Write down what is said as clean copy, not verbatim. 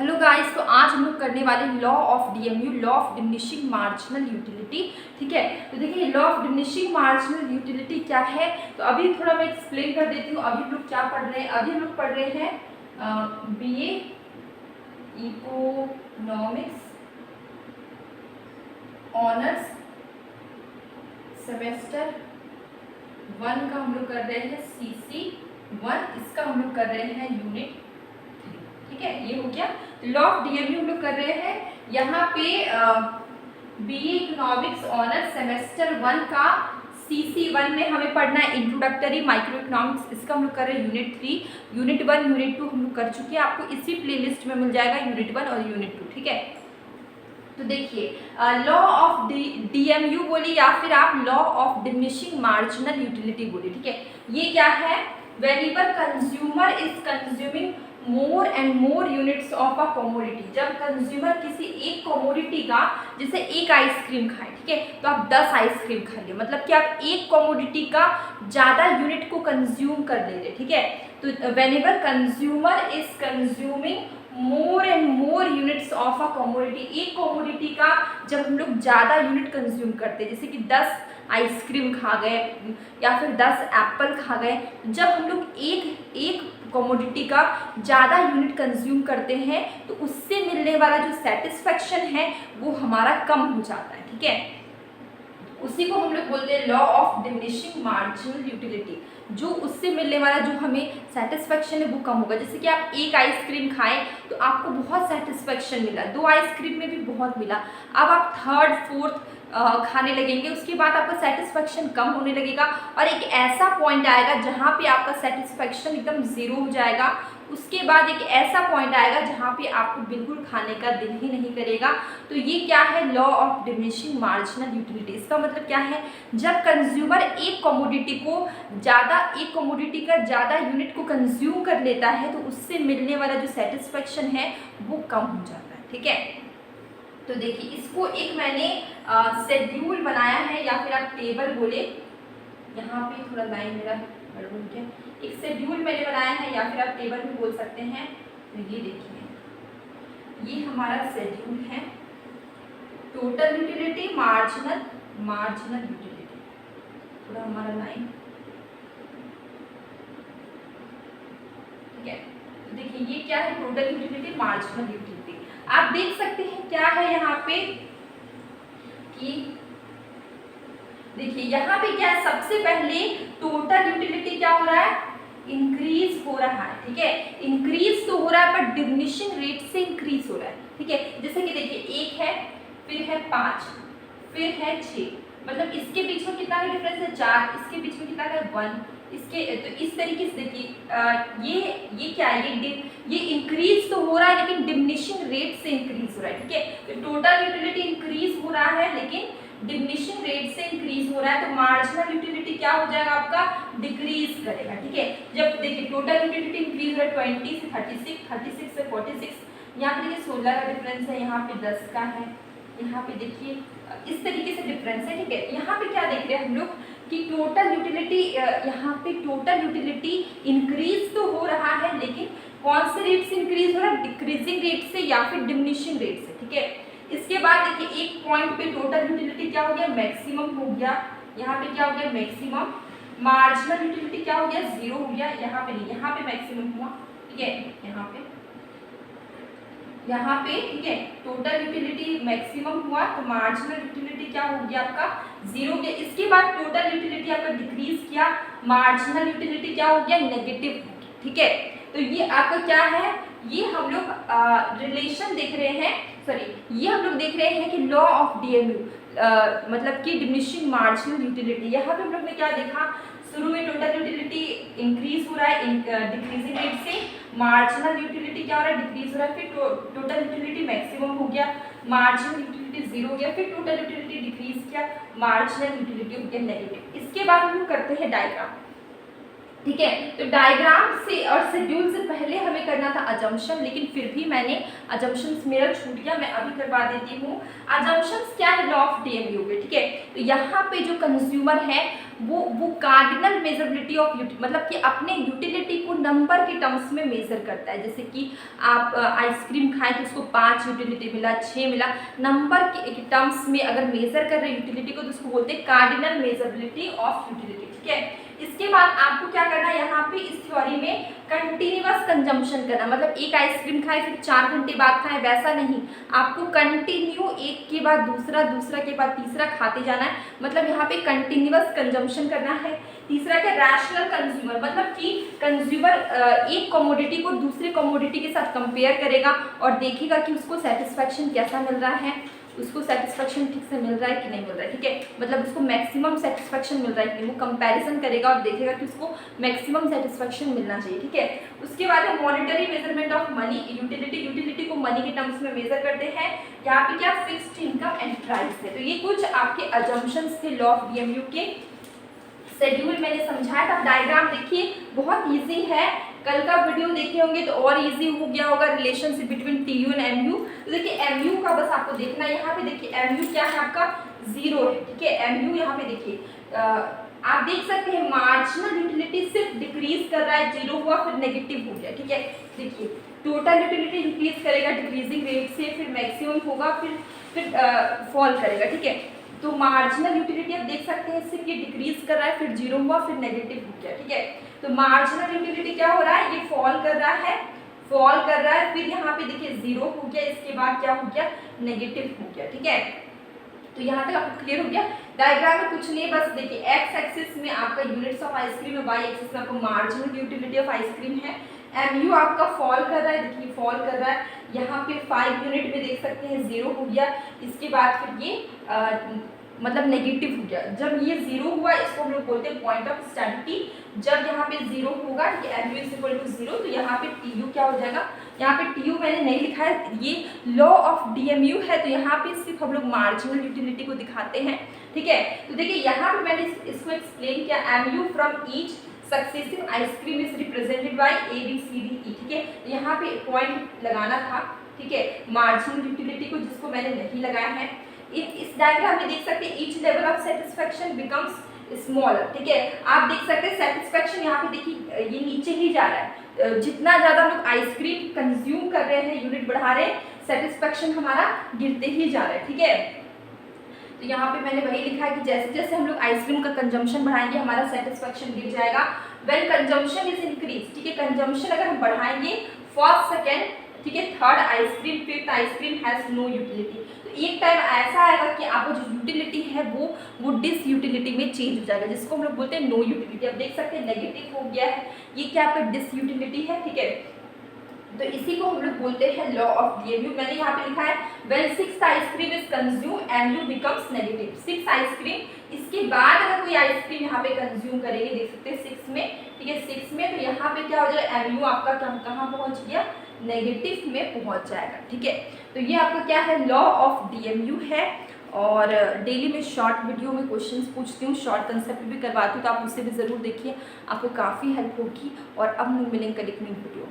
Hello guys, तो आज हम लोग करने वाले law of DMU, law of diminishing marginal utility. ठीक है, तो देखिए law of diminishing marginal utility क्या है, तो अभी थोड़ा मैं एक्सप्लेन कर देती हूँ। अभी हम लोग क्या पढ़ रहे हैं, अभी हम लोग पढ़ रहे हैं बीए इकोनॉमिक्स ऑनर्स सेमेस्टर 1 का हम लोग कर रहे हैं CC 1, इसका हम लोग कर रहे हैं यूनिट 3। ठीक है, ये हो गया लॉ ऑफ डीएमयू हम लोग कर रहे हैं। यहाँ पे बीए इकोनॉमिक्स ऑनर्स सेमेस्टर 1 का CC 1 में हमें पढ़ना है इंट्रोडक्टरी माइक्रो इकोनॉमिक्स, इसका हम लोग कर रहे हैं यूनिट 3। यूनिट 1 यूनिट 2 हम लोग कर चुके हैं, आपको इसी प्लेलिस्ट में मिल जाएगा यूनिट 1 और यूनिट 2। ठीक है, तो देखिए लॉ ऑफ डीएमयू बोली या फिर आप law of diminishing marginal utility बोली। ठीक है, ये क्या है, wherever consumer is consuming more and more units of a commodity. जब कंज्यूमर किसी एक कमोडिटी का, जैसे एक आइसक्रीम खाए, ठीक है, तो आप 10 आइसक्रीम खा लिए, मतलब कि आप एक कमोडिटी का ज़्यादा यूनिट को कंज्यूम कर ले रहे। ठीक है, तो whenever consumer is consuming more and more units of a commodity, एक कमोडिटी का जब हम लोग ज़्यादा यूनिट कंज्यूम करते हैं, जैसे कि 10 आइसक्रीम खा गए या फिर 10 एप्पल खा गए, जब हम लोग एक कमोडिटी का ज़्यादा यूनिट कंज्यूम करते हैं तो उससे मिलने वाला जो सेटिस्फैक्शन है वो हमारा कम हो जाता है। ठीक है, उसी को हम लोग बोलते हैं law of diminishing marginal utility. जो उससे मिलने वाला जो हमें सेटिस्फैक्शन है वो कम होगा। जैसे कि आप एक आइसक्रीम खाएं तो आपको बहुत सेटिस्फैक्शन मिला, 2 आइसक्रीम में भी बहुत मिला, अब आप थर्ड फोर्थ खाने लगेंगे, उसके बाद आपका सेटिस्फैक्शन कम होने लगेगा और एक ऐसा पॉइंट आएगा जहाँ पे आपका सेटिस्फैक्शन एकदम ज़ीरो हो जाएगा। उसके बाद एक ऐसा पॉइंट आएगा जहाँ पे आपको बिल्कुल खाने का दिल ही नहीं करेगा। तो ये क्या है, law of diminishing marginal utility. इसका मतलब क्या है, जब कंज्यूमर एक कमोडिटी का ज़्यादा यूनिट को कंज्यूम कर लेता है तो उससे मिलने वाला जो सेटिस्फैक्शन है वो कम हो जाता है। ठीक है, तो देखिए इसको एक मैंने शेड्यूल बनाया है या फिर आप टेबल बोले, यहाँ पे थोड़ा लाइन मेरा गड़बड़ है, एक शेड्यूल मैंने बनाया है या फिर आप टेबल भी बोल सकते हैं। तो ये देखिए, ये हमारा शेड्यूल है, टोटल यूटिलिटी, मार्जिनल यूटिलिटी, थोड़ा हमारा लाइन। ठीक है, तो देखिए ये क्या है, टोटल यूटिलिटी, मार्जिनल यूटिलिटी। आप देख सकते हैं क्या है यहाँ पे कि देखिए यहाँ पे क्या है, सबसे पहले टोटल यूटिलिटी क्या हो रहा है, इंक्रीज हो रहा है। ठीक है, इंक्रीज तो हो रहा है पर डिमिनिशिंग रेट से इंक्रीज हो रहा है। ठीक है, जैसे कि देखिए 1 है, फिर है 5, फिर है 6, मतलब इसके बीच में कितना का डिफरेंस है, 4, इसके बीच में कितना है 1, इसके तो इस तरीके से देखिए ये क्या है, ये इंक्रीज तो हो रहा है लेकिन डिमिनिशिंग रेट से इंक्रीज हो रहा है। ठीक है, तो टोटल यूटिलिटी इंक्रीज हो रहा है लेकिन डिमिनिशिंग रेट से इंक्रीज हो रहा है, तो मार्जिनल यूटिलिटी क्या हो जाएगा आपका, डिक्रीज करेगा। ठीक है, जब देखिए टोटल यूटिलिटी इंक्रीज हो रहा है 20 से 36, 36 से 46, यहाँ पे देखिए 16 का डिफरेंस है, यहाँ पे 10 का है, यहाँ पे देखिए इस तरीके से डिफरेंस है। ठीक है, यहाँ पे क्या देख रहे हैं हम लोग कि टोटल यूटिलिटी, यहाँ पे टोटल यूटिलिटी इंक्रीज तो हो रहा है लेकिन कौन से रेट से इंक्रीज हो रहा है, डिक्रीजिंग रेट से या फिर डिमिनिशिंग रेट से। ठीक है, इसके बाद देखिए एक पॉइंट पे टोटल यूटिलिटी क्या हो गया, मैक्सिमम हो गया, यहाँ पे क्या हो गया मैक्सिमम, मार्जिनल यूटिलिटी क्या हो गया, 0 हो गया, यहाँ पे नहीं, यहाँ पे मैक्सिमम हुआ। ठीक है, यहाँ पे ठीक है टोटल यूटिलिटी मैक्सिमम हुआ तो मार्जिनल यूटिलिटी क्या हो गया आपका, 0 हो गया। इसके बाद टोटल यूटिलिटी आपका डिक्रीज किया, मार्जिनल यूटिलिटी क्या हो गया, नेगेटिव हो गया। ठीक है, तो ये आपका क्या है, ये हम लोग रिलेशन देख रहे हैं, ये हम लोग देख रहे हैं कि लॉ ऑफ डीएमयू, मतलब कि डिमिनिशिंग मार्जिनल यूटिलिटी। यहाँ पे हम लोग ने क्या देखा, शुरू में टोटल यूटिलिटी इंक्रीज हो रहा है डिक्रीजिंग रेट से, मार्जिनल यूटिलिटी क्या हो रहा है, डिक्रीज हो रहा है, फिर टोटल यूटिलिटी मैक्सिमम हो गया, मार्जिनल यूटिलिटी 0 हो गया, फिर टोटल यूटिलिटी डिक्रीज किया, मार्जिनल यूटिलिटी हो गया नेगेटिव। इसके बाद हम लोग करते हैं डायग्राम। ठीक है। तो डायग्राम से और शेड्यूल से पहले हमें करना था अजम्पशन, लेकिन फिर भी मैंने अजम्पशंस मेरा छूट गया, मैं अभी करवा देती हूँ। अजम्पशंस क्या है, लॉ ऑफ डीएमयू के, ठीक है। तो यहाँ पे जो कंज्यूमर है वो कार्डिनल मेजरेबिलिटी ऑफ मतलब कि अपने यूटिलिटी को नंबर के टर्म्स में मेजर करता है। जैसे कि आप आइसक्रीम खाएं तो उसको 5 यूटिलिटी मिला, 6 मिला, नंबर के टर्म्स में अगर मेजर कर रहे हैं यूटिलिटी को तो उसको बोलते हैं कार्डिनल मेजरेबिलिटी ऑफ यूटिलिटी, ठीक है। इसके बाद आपको क्या करना है, यहाँ पे इस थ्योरी में कंटिन्यूअस कंजम्पशन करना, मतलब एक आइसक्रीम खाए फिर 4 घंटे बाद खाएं, वैसा नहीं, आपको कंटिन्यू एक के बाद दूसरा, दूसरा के बाद तीसरा खाते जाना है, मतलब यहाँ पे कंटिन्यूअस कंजम्पशन करना है। तीसरा क्या, रैशनल कंज्यूमर, मतलब कि कंज्यूमर एक कमोडिटी को दूसरे कमोडिटी के साथ कंपेयर करेगा और देखेगा कि उसको सेटिस्फैक्शन कैसा मिल रहा है, उसको सेटिस्फैक्शन ठीक से मिल रहा है कि नहीं मिल रहा है, ठीक है, मतलब उसको मैक्सिमम सेटिस्फैक्शन मिल रहा है कि नहीं, वो कंपैरिजन करेगा और देखेगा कि उसको मैक्सिमम सेटिस्फैक्शन मिलना चाहिए, ठीक है। उसके बाद है monetary measurement of money, utility को मनी के टर्म्स में मेजर करते हैं। यहाँ पे क्या, फिक्स्ड इनकम एंड प्राइस है। तो ये कुछ आपके अजम्पशंस थे लॉ ऑफ डीएमयू के। शेड्यूल मैंने समझाया था, डायग्राम देखिए बहुत इजी है, कल का वीडियो देखे होंगे तो और इजी हो गया होगा relationship between TU and MU. तो देखिए एमयू का बस आपको देखना है, यहाँ पे देखिए एमयू क्या है आपका 0 है, ठीक है। एमयू यहाँ पे देखिए आप देख सकते हैं मार्जिनल यूटिलिटी सिर्फ डिक्रीज कर रहा है, 0 हुआ फिर नेगेटिव हो गया, ठीक है। देखिए टोटल यूटिलिटी इंक्रीज करेगा डिक्रीजिंग रेट से, फिर मैक्सिमम होगा, फिर फॉल करेगा, ठीक है। तो मार्जिनल यूटिलिटी आप देख सकते हैं सिर्फ ये डिक्रीज कर रहा है, फिर 0 हुआ फिर नेगेटिव हो गया, ठीक है। तो मार्जिनल यूटिलिटी क्या हो रहा है, ये फॉल कर रहा है, फिर यहाँ पे देखिए 0 हो गया, इसके बाद क्या हो गया, नेगेटिव हो गया, ठीक है। तो यहाँ तक आपको क्लियर हो गया। डायग्राम में कुछ नहीं, बस देखिए एक्स एक्सिस में आपका यूनिट्स ऑफ आइसक्रीम है, वाई एक्सिस में आपको मार्जिनल यूटिलिटी ऑफ आइसक्रीम है। एमयू आपका फॉल कर रहा है, देखिए फॉल कर रहा है, यहाँ पे 5 यूनिट में देख सकते हैं 0 हो गया, इसके बाद फिर ये मतलब नेगेटिव हो गया। जब ये 0 हुआ इसको हम लोग बोलते हैं पॉइंट ऑफ स्टेबिलिटी। जब यहाँ पे 0 होगा, ठीक है, एमयू इज इक्वल टू 0, तो यहाँ पे टीयू क्या हो जाएगा, यहाँ पे टीयू मैंने नहीं लिखा है, ये लॉ ऑफ डीएमयू है, तो यहाँ पे सिर्फ हम लोग मार्जिनल यूटिलिटी को दिखाते हैं, ठीक है। तो देखिए यहाँ पे मैंने इसको एक्सप्लेन किया, MU from each successive ice cream is represented by A B C D E, ठीक है। तो यहाँ पे पॉइंट लगाना था, ठीक है, मार्जिनल यूटिलिटी को, जिसको मैंने नहीं लगाया है। इस डायग्राम में देख सकते हैं each level of satisfaction becomes smaller, ठीक है। आप देख सकते हैं सेटिस्फैक्शन यहाँ पे देखिए ये नीचे ही जा रहा है, जितना ज़्यादा हम लोग आइसक्रीम कंज्यूम कर रहे हैं, यूनिट बढ़ा रहे हैं, सेटिस्फैक्शन हमारा गिरते ही जा रहा है, ठीक है। तो यहाँ पे मैंने वही लिखा है कि जैसे जैसे हम लोग आइसक्रीम का कंजम्पशन बढ़ाएंगे हमारा सेटिस्फैक्शन गिर जाएगा। व्हेन कंजम्पशन इज इंक्रीज, ठीक है, कंजम्पशन अगर हम बढ़ाएंगे, फर्स्ट सेकेंड, ठीक है, third ice cream, fifth ice cream has no utility. तो एक टाइम ऐसा आएगा कि आपको जो यूटिलिटी है वो डिस यूटिलिटी में चेंज हो जाएगा, जिसको हम लोग बोलते हैं नो यूटिलिटी। अब देख सकते हैं नेगेटिव हो गया है, ये क्या आपका डिस यूटिलिटी है, ठीक है। तो इसी को हम लोग बोलते हैं लॉ ऑफ डीएमयू। मैंने यहाँ पे लिखा है when 6th ice cream is consume MU becomes negative. 6 ice cream, इसके बाद अगर कोई आइसक्रीम यहाँ पे कंज्यूम करेंगे, देख सकते हैं 6 में, ठीक है, 6 में, तो यहाँ पे क्या हो जाएगा, एमयू आपका कहाँ पहुँच गया, नेगेटिव में पहुँच जाएगा, ठीक है। तो ये आपका क्या है, लॉ ऑफ डीएमयू है। और डेली में शॉर्ट वीडियो में क्वेश्चंस पूछती हूँ, शॉर्ट कंसेप्ट भी करवाती हूँ, तो आप उससे भी ज़रूर देखिए, आपको काफ़ी हेल्प होगी। और अब मिलेंगे कल एक न्यू वीडियो।